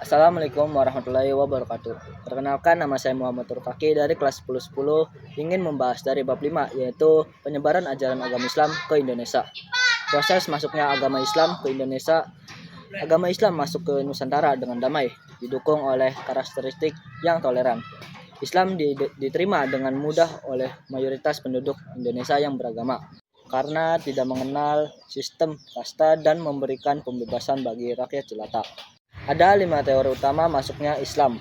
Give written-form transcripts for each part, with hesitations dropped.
Assalamualaikum warahmatullahi wabarakatuh. Perkenalkan, nama saya Muhammad Turfaki dari kelas 1010 ingin membahas dari bab 5, yaitu penyebaran ajaran agama Islam ke Indonesia. Proses masuknya agama Islam ke Indonesia. Agama Islam masuk ke Nusantara dengan damai, didukung oleh karakteristik yang toleran. Islam diterima dengan mudah oleh mayoritas penduduk Indonesia yang beragama karena tidak mengenal sistem kasta dan memberikan pembebasan bagi rakyat jelata. Ada 5 teori utama masuknya Islam.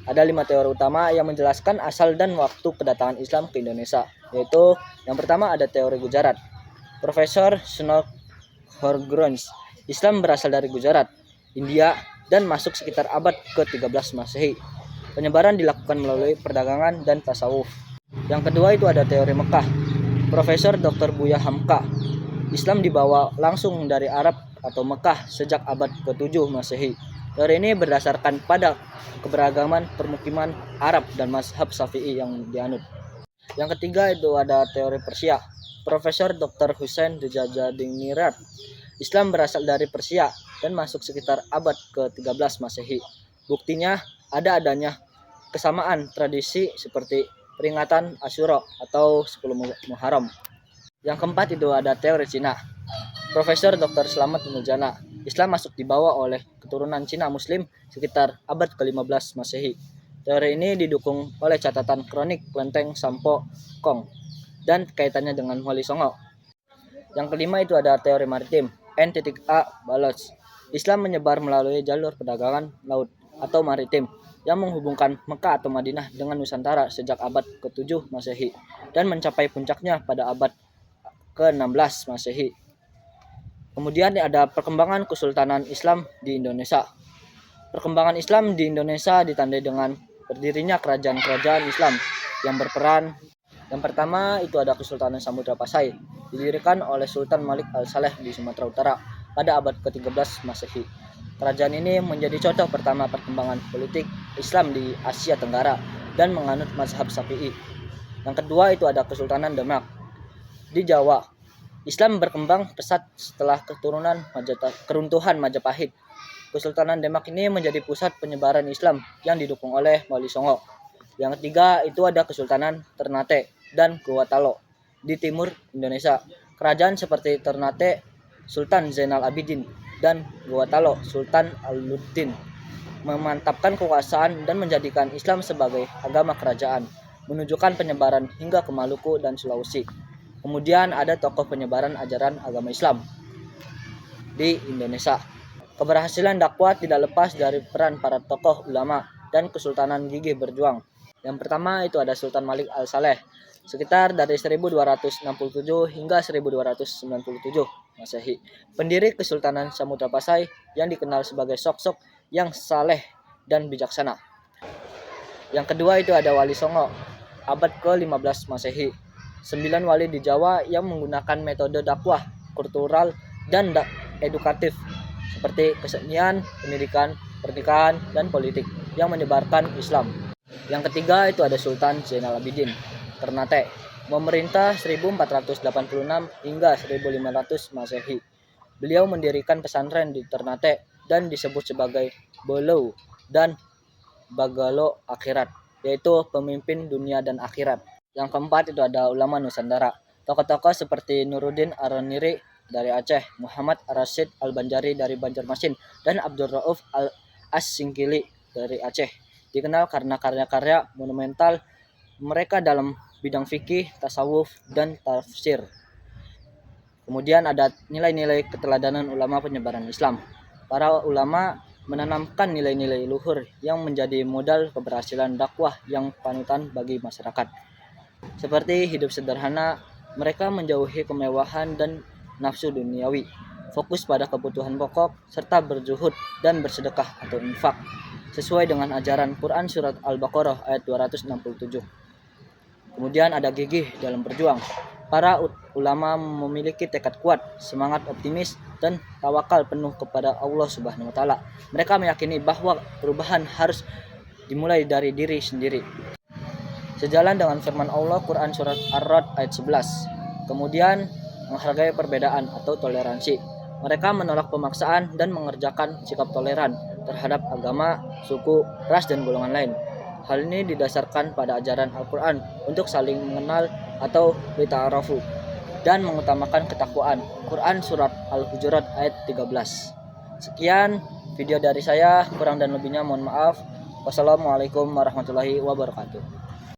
Ada 5 teori utama yang menjelaskan asal dan waktu kedatangan Islam ke Indonesia, yaitu yang pertama ada teori Gujarat. Profesor Snow Horgrons, Islam berasal dari Gujarat, India, dan masuk sekitar abad ke-13 Masehi. Penyebaran dilakukan melalui perdagangan dan tasawuf. Yang kedua itu ada teori Mekah. Profesor Dr. Buya Hamka, Islam dibawa langsung dari Arab atau Mekah sejak abad ke-7 Masehi. Teori ini berdasarkan pada keberagaman permukiman Arab dan mazhab Syafi'i yang dianut. Yang ketiga itu ada teori Persia. Profesor Dr. Hussein Djajadinirat, Islam berasal dari Persia dan masuk sekitar abad ke-13 Masehi. Buktinya adanya kesamaan tradisi seperti peringatan Asyura atau 10 Muharram. Yang keempat itu ada teori Cina. Profesor Dr. Slamet Nurjana, Islam masuk dibawa oleh keturunan Cina Muslim sekitar abad ke-15 Masehi. Teori ini didukung oleh catatan kronik Klenteng Sampo Kong dan kaitannya dengan Wali Songo. Yang kelima itu ada teori maritim, N.A. Balos. Islam menyebar melalui jalur perdagangan laut atau maritim yang menghubungkan Mekah atau Madinah dengan Nusantara sejak abad ke-7 Masehi dan mencapai puncaknya pada abad ke-16 Masehi. Kemudian ada perkembangan Kesultanan Islam di Indonesia. Perkembangan Islam di Indonesia ditandai dengan berdirinya kerajaan-kerajaan Islam yang berperan. Yang pertama itu ada Kesultanan Samudra Pasai, didirikan oleh Sultan Malik Al-Saleh di Sumatera Utara pada abad ke-13 Masehi. Kerajaan ini menjadi contoh pertama perkembangan politik Islam di Asia Tenggara dan menganut mazhab Syafi'i. Yang kedua itu ada Kesultanan Demak di Jawa. Islam berkembang pesat setelah keruntuhan Majapahit. Kesultanan Demak ini menjadi pusat penyebaran Islam yang didukung oleh Wali Songo. Yang ketiga itu ada Kesultanan Ternate dan Gorontalo di timur Indonesia. Kerajaan seperti Ternate, Sultan Zainal Abidin, dan Gorontalo, Sultan Alauddin memantapkan kekuasaan dan menjadikan Islam sebagai agama kerajaan, menunjukkan penyebaran hingga ke Maluku dan Sulawesi. Kemudian ada tokoh penyebaran ajaran agama Islam di Indonesia. Keberhasilan dakwah tidak lepas dari peran para tokoh ulama dan Kesultanan gigih berjuang. Yang pertama itu ada Sultan Malik Al-Saleh, sekitar dari 1267 hingga 1297 Masehi. Pendiri Kesultanan Samudra Pasai yang dikenal sebagai sosok yang saleh dan bijaksana. Yang kedua itu ada Wali Songo, abad ke-15 Masehi. 9 wali di Jawa yang menggunakan metode dakwah, kultural, dan edukatif seperti kesenian, pendidikan, pernikahan, dan politik yang menyebarkan Islam. Yang ketiga itu ada Sultan Zainal Abidin, Ternate, memerintah 1486 hingga 1500 Masehi. Beliau mendirikan pesantren di Ternate dan disebut sebagai Bolo dan Bagalo Akhirat, yaitu pemimpin dunia dan akhirat. Yang keempat itu ada ulama Nusantara. Tokoh-tokoh seperti Nuruddin Ar-Niri dari Aceh, Muhammad Ar-Rasyid Al-Banjari dari Banjarmasin, dan Abdul Rauf Al-As-Singkili dari Aceh. Dikenal karena karya-karya monumental mereka dalam bidang fikih, tasawuf, dan tafsir. Kemudian ada nilai-nilai keteladanan ulama penyebaran Islam. Para ulama menanamkan nilai-nilai luhur yang menjadi modal keberhasilan dakwah yang panutan bagi masyarakat. Seperti hidup sederhana, mereka menjauhi kemewahan dan nafsu duniawi, fokus pada kebutuhan pokok, serta berzuhud dan bersedekah atau infak, sesuai dengan ajaran Quran Surat Al-Baqarah ayat 267. Kemudian ada gigih dalam berjuang. Para ulama memiliki tekad kuat, semangat optimis, dan tawakal penuh kepada Allah Subhanahu wa Ta'ala. Mereka meyakini bahwa perubahan harus dimulai dari diri sendiri. Sejalan dengan firman Allah Quran Surat Ar-Ra'd ayat 11. Kemudian menghargai perbedaan atau toleransi. Mereka menolak pemaksaan dan mengerjakan sikap toleran terhadap agama, suku, ras, dan golongan lain. Hal ini didasarkan pada ajaran Al-Quran untuk saling mengenal atau lita'arafu dan mengutamakan ketakwaan. Quran Surat Al-Hujurat ayat 13. Sekian video dari saya, kurang dan lebihnya mohon maaf. Wassalamualaikum warahmatullahi wabarakatuh.